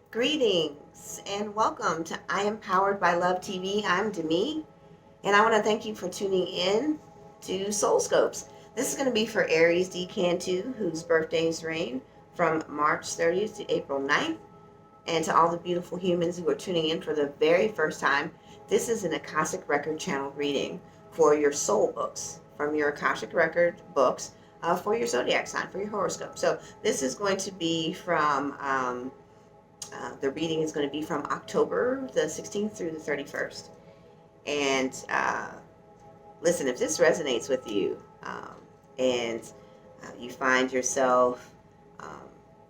Greetings and welcome to I Am Powered by Love TV. I'm Demi, and I want to thank you for tuning in to Soul Scopes. This is going to be for Aries Decan too, whose birthdays range from March 30th to April 9th. And to all the beautiful humans who are tuning in for the very first time, this is an Akashic Record channel reading for your soul books, from your Akashic Record books for your zodiac sign, for your horoscope. So this is going to be from the reading is going to be from October the 16th through the 31st. And listen, if this resonates with you and you find yourself,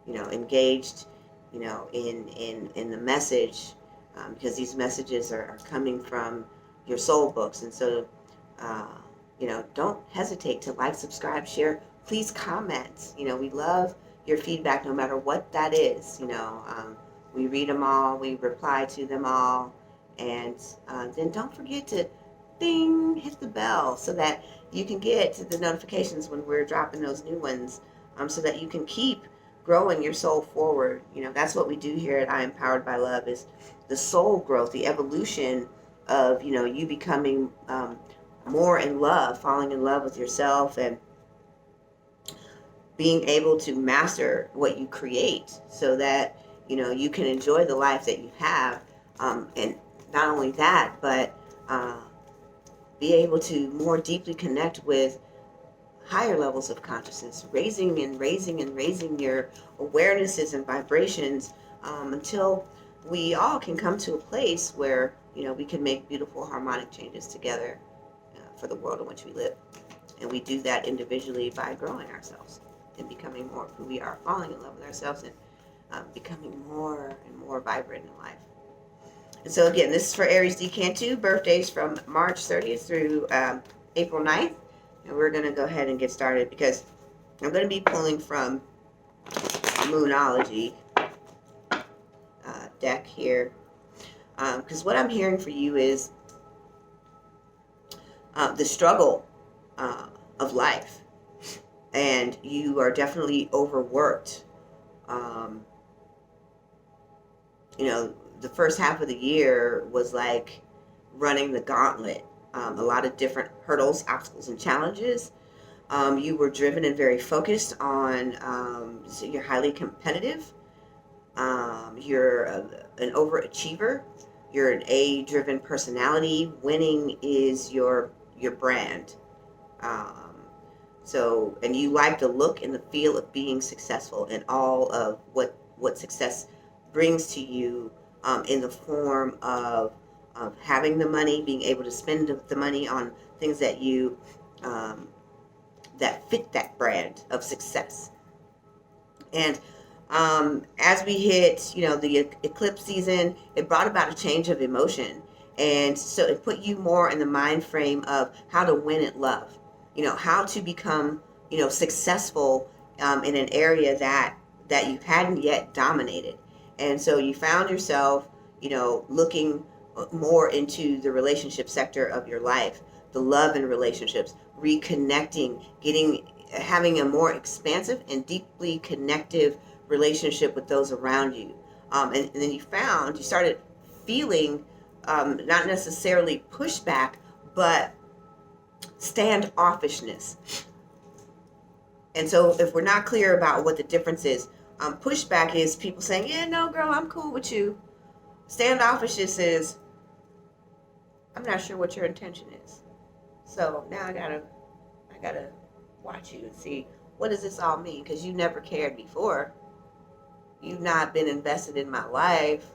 engaged, in the message, because these messages are coming from your soul books. And so, don't hesitate to like, subscribe, share. Please comment. We love your feedback, no matter what that is. We read them all, we reply to them all, and then don't forget to ding, hit the bell so that you can get the notifications when we're dropping those new ones, so that you can keep growing your soul forward. That's what we do here at I Am Powered by Love, is the soul growth, the evolution of, you becoming more in love, falling in love with yourself, and being able to master what you create so that you can enjoy the life that you have, and not only that, but be able to more deeply connect with higher levels of consciousness, raising your awarenesses and vibrations, until we all can come to a place where we can make beautiful harmonic changes together for the world in which we live. And we do that individually by growing ourselves and becoming more of who we are, falling in love with ourselves, and becoming more and more vibrant in life. And so again, this is for Aries Decan 2, birthdays from March 30th through April 9th. And we're going to go ahead and get started, because I'm going to be pulling from Moonology deck here. Because what I'm hearing for you is the struggle of life. And you are definitely overworked. The first half of the year was like running the gauntlet. A lot of different hurdles, obstacles, and challenges. You were driven and very focused on, so you're highly competitive. You're an overachiever. You're an A-driven personality. Winning is your brand. And you like the look and the feel of being successful, and all of what success brings to you, in the form of having the money, being able to spend the money on things that you that fit that brand of success. And as we hit, the eclipse season, it brought about a change of emotion, and so it put you more in the mind frame of how to win at love. How to become, successful in an area that you hadn't yet dominated. And so you found yourself, looking more into the relationship sector of your life, the love and relationships, reconnecting, having a more expansive and deeply connective relationship with those around you. And then you started feeling, not necessarily pushback, but standoffishness. And so if we're not clear about what the difference is, pushback is people saying, yeah, no, girl, I'm cool with you. Standoffishness is, I'm not sure what your intention is. So now I gotta watch you and see, what does this all mean? Because you never cared before. You've not been invested in my life.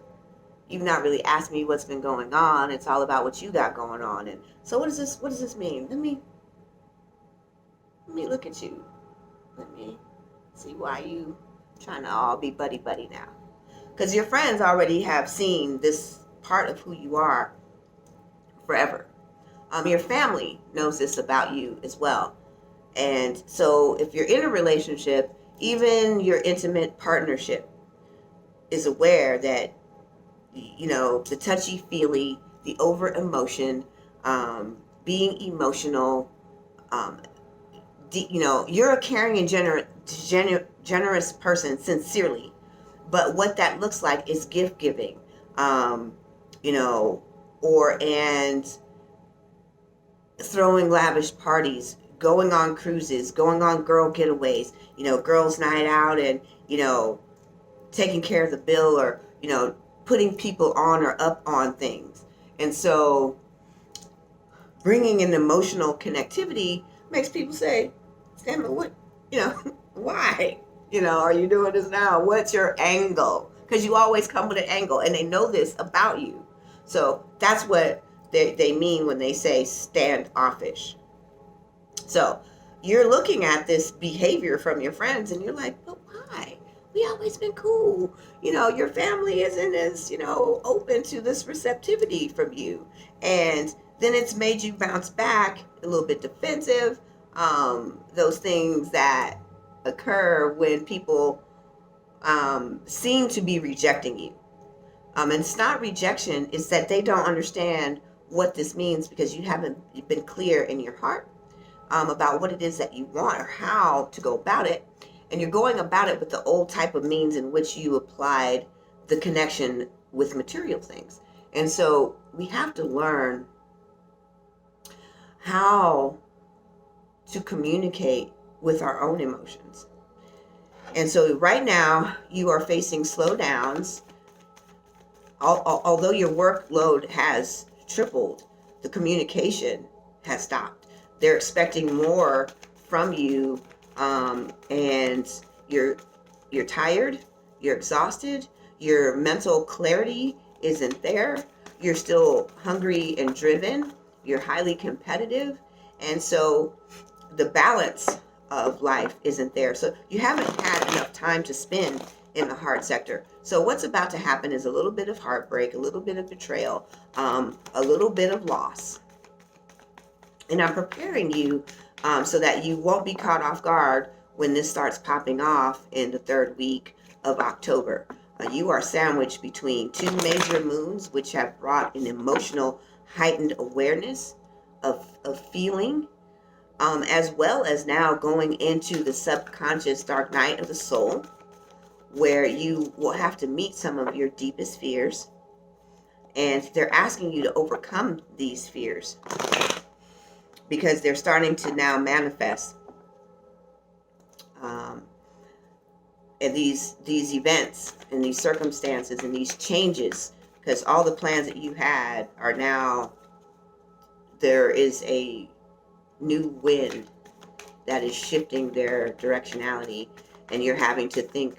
You've not really asked me what's been going on. It's all about what you got going on. And so what does this mean? Let me look at you. Let me see why you trying to all be buddy now. Because your friends already have seen this part of who you are forever. Your family knows this about you as well. And so if you're in a relationship, even your intimate partnership is aware that, the touchy-feely, the over-emotion, being emotional, you're a caring and generous person sincerely, But what that looks like is gift giving, you know, and throwing lavish parties, going on cruises, going on girl getaways, you know, girls' night out, and, you know, taking care of the bill, or, you know, putting people on or up on things. And so bringing an emotional connectivity makes people say, Stammer, what, you know, why? You know, are you doing this now? What's your angle? Because you always come with an angle, and they know this about you. So that's what they mean when they say standoffish. So you're looking at this behavior from your friends, and you're like, but why? We always been cool. You know, your family isn't as, you know, open to this receptivity from you. And then it's made you bounce back a little bit defensive. Those things that occur when people seem to be rejecting you. And it's not rejection, it's that they don't understand what this means, because you haven't been clear in your heart about what it is that you want or how to go about it. And you're going about it with the old type of means in which you applied the connection with material things. And so we have to learn how to communicate with our own emotions. And so right now you are facing slowdowns. Although your workload has tripled, the communication has stopped. They're expecting more from you, and you're tired, you're exhausted, your mental clarity isn't there, you're still hungry and driven, you're highly competitive, and so the balance of life isn't there. So you haven't had enough time to spend in the heart sector. So what's about to happen is a little bit of heartbreak, a little bit of betrayal, a little bit of loss. And I'm preparing you so that you won't be caught off guard when this starts popping off in the third week of October. You are sandwiched between two major moons, which have brought an emotional heightened awareness of feeling, as well as now going into the subconscious dark night of the soul, where you will have to meet some of your deepest fears. And they're asking you to overcome these fears, because they're starting to now manifest. And these events and these circumstances and these changes, because all the plans that you had are now, there is a new wind that is shifting their directionality, and you're having to think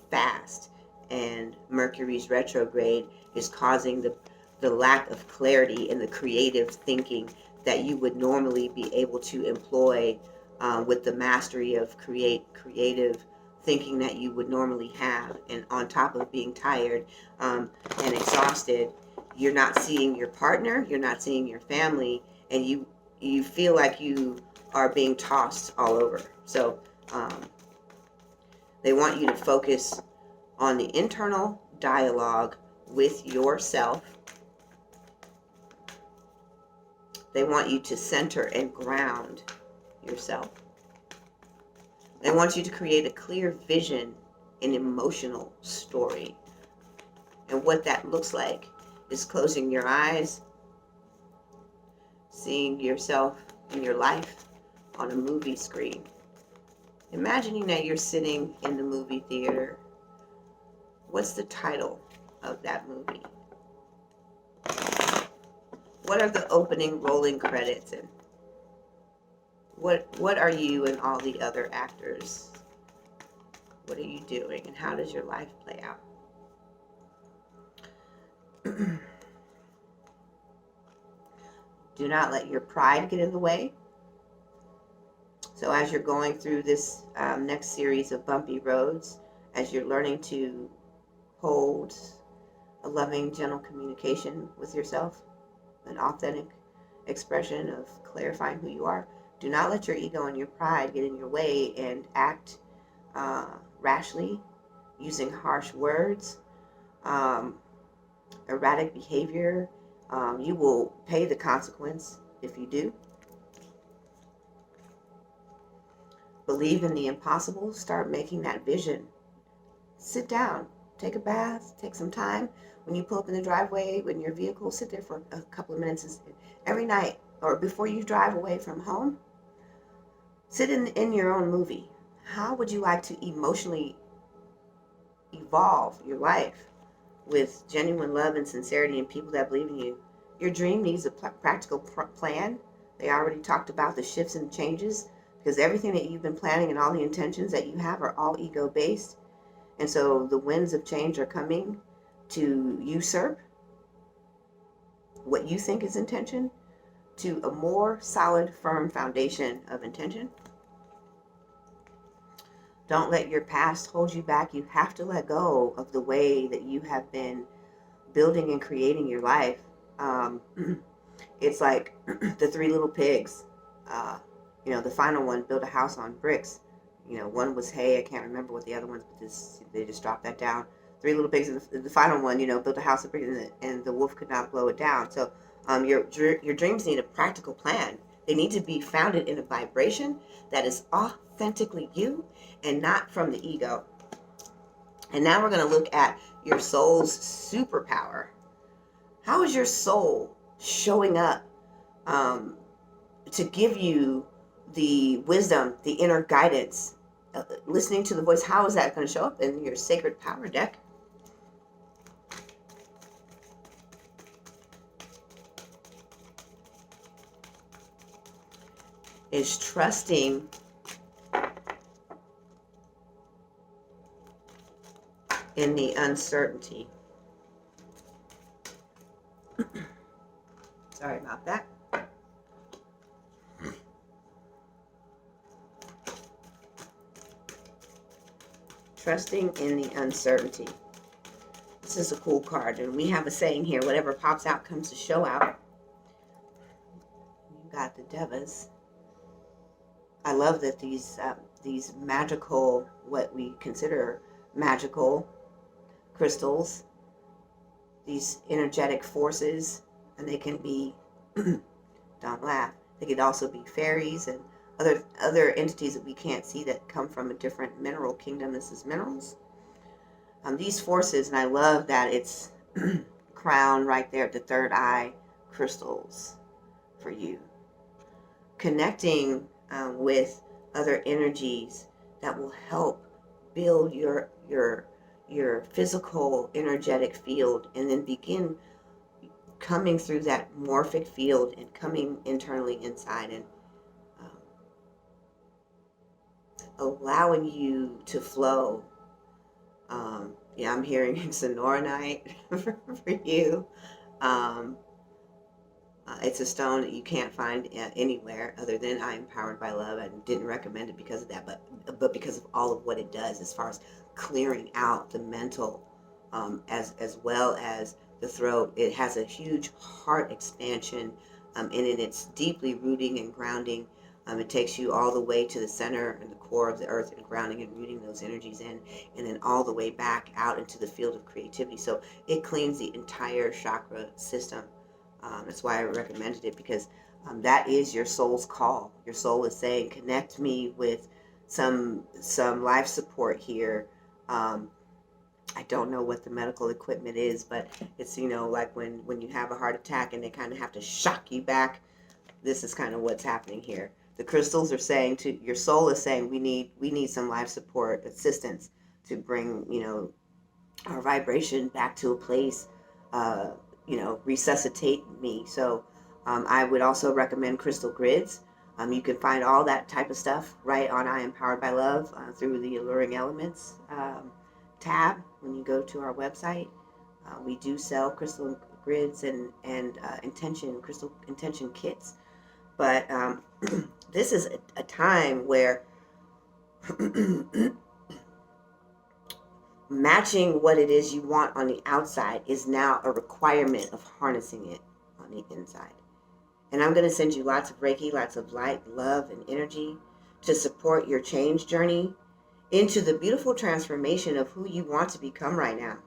fast. And Mercury's retrograde is causing the lack of clarity in the creative thinking that you would normally be able to employ with the mastery of creative thinking that you would normally have. And on top of being tired and exhausted, you're not seeing your partner, you're not seeing your family, and you feel like you are being tossed all over. So they want you to focus on the internal dialogue with yourself. They want you to center and ground yourself. They want you to create a clear vision, an emotional story. And what that looks like is closing your eyes, seeing yourself in your life on a movie screen. Imagining that you're sitting in the movie theater. What's the title of that movie? What are the opening rolling credits, and what are you and all the other actors? What are you doing, and how does your life play out? Do not let your pride get in the way. So as you're going through this next series of bumpy roads, as you're learning to hold a loving, gentle communication with yourself, an authentic expression of clarifying who you are, do not let your ego and your pride get in your way and act rashly, using harsh words, erratic behavior. You will pay the consequence if you do. Believe in the impossible. Start making that vision. Sit down. take a bath, take some time. When you pull up in the driveway, when your vehicle, sit there for a couple of minutes every night, or before you drive away from home, sit in your own movie. How would you like to emotionally evolve your life with genuine love and sincerity and people that believe in you? Your dream needs a practical plan. They already talked about the shifts and changes, because everything that you've been planning and all the intentions that you have are all ego based. And so the winds of change are coming to usurp what you think is intention to a more solid, firm foundation of intention. Don't let your past hold you back. You have to let go of the way that you have been building and creating your life. It's like the Three Little Pigs. The final one built a house on bricks. One was hay. I can't remember what the other ones, but they just dropped that down. Three Little Pigs, and the final one, built a house of bricks, and the wolf could not blow it down. So your dreams need a practical plan. They need to be founded in a vibration that is authentically you and not from the ego. And now we're going to look at your soul's superpower. How is your soul showing up to give you the wisdom, the inner guidance, listening to the voice? How is that going to show up in your sacred power deck? Is trusting in the uncertainty. Sorry about that. Trusting in the uncertainty. This is a cool card, and we have a saying here: whatever pops out comes to show out. You got the Devas. I love that these magical, what we consider magical crystals, these energetic forces, and they can be, don't laugh, they could also be fairies and other entities that we can't see that come from a different mineral kingdom. This is minerals. These forces, and I love that it's crown right there at the third eye, crystals for you. Connecting with other energies that will help build your physical energetic field, and then begin coming through that morphic field and coming internally inside and allowing you to flow. I'm hearing Sonoranite for you. It's a stone that you can't find anywhere other than I Am Powered by Love. I didn't recommend it because of that, but because of all of what it does as far as clearing out the mental, as well as the throat. It has a huge heart expansion, and it's deeply rooting and grounding. It takes you all the way to the center and the core of the earth and grounding and rooting those energies in, and then all the way back out into the field of creativity. So it cleans the entire chakra system. That's why I recommended it, because that is your soul's call. Your soul is saying, connect me with some life support here. I don't know what the medical equipment is, but it's, like when you have a heart attack and they kind of have to shock you back. This is kind of what's happening here. The crystals are saying to your soul is saying, we need some life support assistance to bring, our vibration back to a place, resuscitate me. So I would also recommend crystal grids. You can find all that type of stuff right on I Am Powered by Love through the Alluring Elements tab. When you go to our website, we do sell crystal grids and crystal intention kits. But this is a time where matching what it is you want on the outside is now a requirement of harnessing it on the inside. And I'm going to send you lots of Reiki, lots of light, love, and energy to support your change journey into the beautiful transformation of who you want to become right now.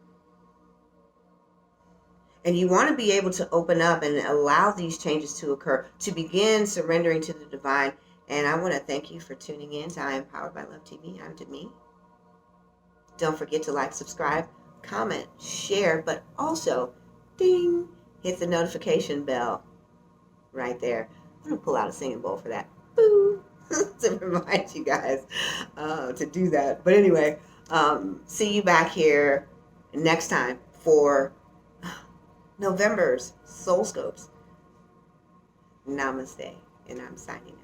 And you want to be able to open up and allow these changes to occur, to begin surrendering to the divine. And I want to thank you for tuning in to I Am Powered by Love TV. I'm Demi. Don't forget to like, subscribe, comment, share, but also, ding, hit the notification bell right there. I'm going to pull out a singing bowl for that. Boo! To remind you guys to do that. But anyway, see you back here next time for November's Soul Scopes. Namaste, and I'm signing out.